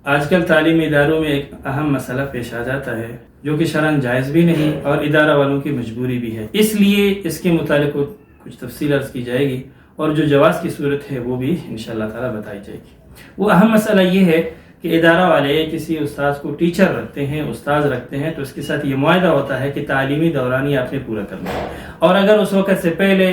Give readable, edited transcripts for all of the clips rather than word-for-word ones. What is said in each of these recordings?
آج کل تعلیمی اداروں میں ایک اہم مسئلہ پیش آ جاتا ہے جو کہ شرعاً جائز بھی نہیں اور ادارہ والوں کی مجبوری بھی ہے، اس لیے اس کے متعلق کچھ تفصیل عرض کی جائے گی اور جو جواز کی صورت ہے وہ بھی انشاءاللہ تعالیٰ بتائی جائے گی۔ وہ اہم مسئلہ یہ ہے کہ ادارہ والے کسی استاذ کو ٹیچر رکھتے ہیں، استاذ رکھتے ہیں، تو اس کے ساتھ یہ معاہدہ ہوتا ہے کہ تعلیمی دورانیہ آپ نے پورا کرنا ہے، اور اگر اس وقت سے پہلے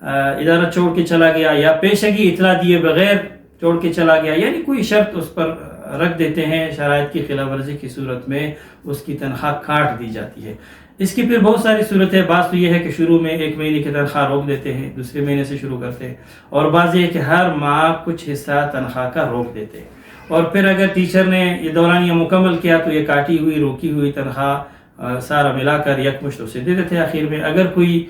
ادارہ چھوڑ کے چلا گیا یا پیشگی اطلاع دیے بغیر چھوڑ کے چلا گیا، یعنی کوئی شرط اس پر رکھ دیتے ہیں، شرائط کی خلاف ورزی کی صورت میں اس کی تنخواہ کاٹ دی جاتی ہے۔ اس کی پھر بہت ساری صورت ہے۔ بعض تو یہ ہے کہ شروع میں 1 مہینے کی تنخواہ روک دیتے ہیں، دوسرے مہینے سے شروع کرتے ہیں، اور بعض یہ ہے کہ ہر ماہ کچھ حصہ تنخواہ کا روک دیتے ہیں، اور پھر اگر ٹیچر نے یہ دورانیہ مکمل کیا تو یہ کاٹی ہوئی روکی ہوئی تنخواہ سارا ملا کر یکمشت اسے دے دیتے ہیں آخر میں۔ اگر کوئی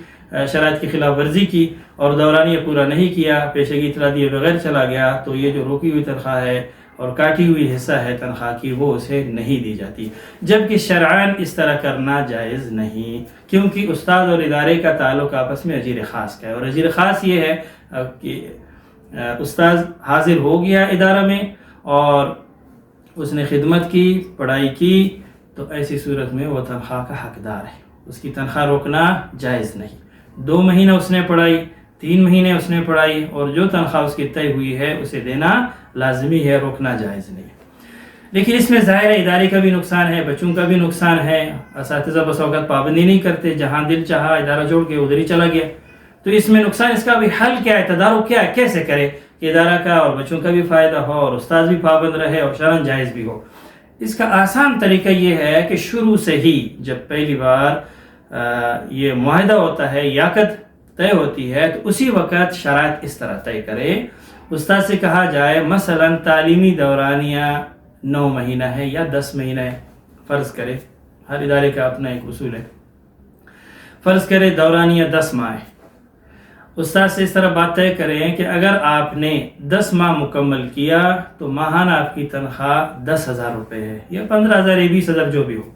شرائط کی خلاف ورزی کی اور دورانیہ پورا نہیں کیا، پیشگی اطلاع دیے بغیر چلا گیا، تو یہ جو روکی ہوئی تنخواہ ہے اور کاٹی ہوئی حصہ ہے تنخواہ کی وہ اسے نہیں دی جاتی، جبکہ شرعاً اس طرح کرنا جائز نہیں، کیونکہ استاد اور ادارے کا تعلق آپس میں اجیر خاص کا ہے، اور اجیر خاص یہ ہے کہ استاد حاضر ہو گیا ادارہ میں اور اس نے خدمت کی، پڑھائی کی، تو ایسی صورت میں وہ تنخواہ کا حقدار ہے، اس کی تنخواہ روکنا جائز نہیں۔ 2 مہینہ اس نے پڑھائی، 3 مہینے اس نے پڑھائی، اور جو تنخواہ اس کی طے ہوئی ہے اسے دینا لازمی ہے، روکنا جائز نہیں۔ لیکن اس میں ظاہر ہے ادارے کا بھی نقصان ہے، بچوں کا بھی نقصان ہے، اساتذہ بس اوقات پابندی نہیں کرتے، جہاں دل چاہا ادارہ جوڑ کے ادھر ہی چلا گیا، تو اس میں نقصان، اس کا بھی حل کیا ہے، تدارک کیا ہے، کیسے کرے کہ ادارہ کا اور بچوں کا بھی فائدہ ہو اور استاد بھی پابند رہے اور شرعاً جائز بھی ہو۔ اس کا آسان طریقہ یہ ہے کہ شروع سے ہی جب پہلی بار یہ معاہدہ ہوتا ہے، یاقت طے ہوتی ہے، تو اسی وقت شرائط اس طرح طے کرے، استاد سے کہا جائے مثلا تعلیمی دورانیہ 9 مہینہ ہے یا 10 مہینہ ہے، فرض کرے، ہر ادارے کا اپنا ایک اصول ہے، فرض کرے دورانیہ 10 ماہ ہے، استاد سے اس طرح بات طے کریں کہ اگر آپ نے 10 ماہ مکمل کیا تو ماہانہ آپ کی تنخواہ 10,000 روپے ہے، یا 15,000 یا 20,000 جو بھی ہو،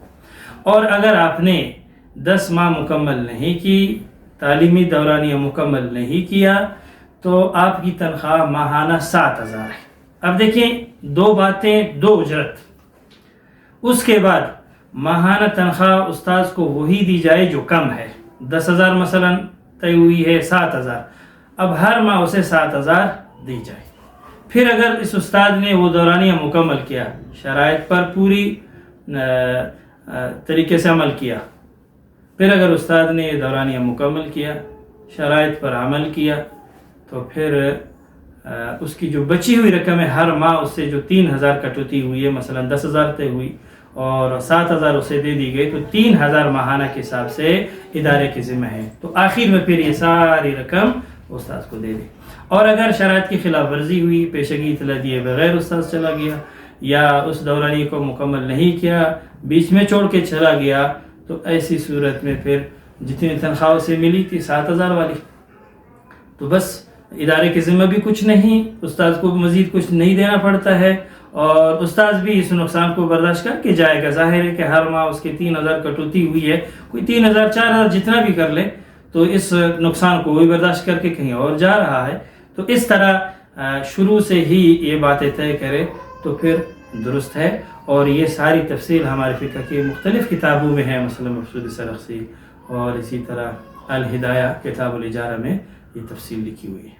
اور اگر آپ نے 10 ماہ مکمل نہیں کی، تعلیمی دورانیہ مکمل نہیں کیا، تو آپ کی تنخواہ ماہانہ 7,000 ہے۔ اب دیکھیں 2 باتیں، 2 اجرت، اس کے بعد ماہانہ تنخواہ استاذ کو وہی دی جائے جو کم ہے، 10,000 مثلا طے ہوئی ہے، 7,000، اب ہر ماہ اسے 7,000 دی جائے۔ پھر اگر اس استاد نے وہ دورانیہ مکمل کیا، شرائط پر پوری طریقے سے عمل کیا، پھر اگر استاد نے یہ دورانیہ مکمل کیا، شرائط پر عمل کیا، تو پھر اس کی جو بچی ہوئی رقم ہے ہر ماہ اس سے جو 3,000 کٹوتی ہوئی ہے، مثلا 10,000 طے ہوئی اور 7,000 اسے دے دی گئی، تو 3,000 ماہانہ کے حساب سے ادارے کے ذمہ ہے، تو آخر میں پھر یہ ساری رقم استاد کو دے دے۔ اور اگر شرائط کی خلاف ورزی ہوئی، پیشگی اطلاع دیے بغیر استاد چلا گیا یا اس دورانی کو مکمل نہیں کیا، بیچ میں چھوڑ کے چلا گیا، تو ایسی صورت میں پھر جتنی تنخواہ اسے ملی تھی 7,000 والی، تو بس ادارے کے ذمہ بھی کچھ نہیں، استاد کو مزید کچھ نہیں دینا پڑتا ہے، اور استاد بھی اس نقصان کو برداشت کر کے جائے گا۔ ظاہر ہے کہ ہر ماہ اس کی 3,000 کٹوتی ہوئی ہے، کوئی 3,000 4,000 جتنا بھی کر لے، تو اس نقصان کو وہی برداشت کر کے کہیں اور جا رہا ہے، تو اس طرح شروع سے ہی یہ باتیں طے کرے تو پھر درست ہے، اور یہ ساری تفصیل ہمارے فقہ کی مختلف کتابوں میں ہے، مثلا مقصود سرخسی اور اسی طرح الہدایہ کتاب الاجارہ میں یہ تفصیل لکھی ہوئی ہے۔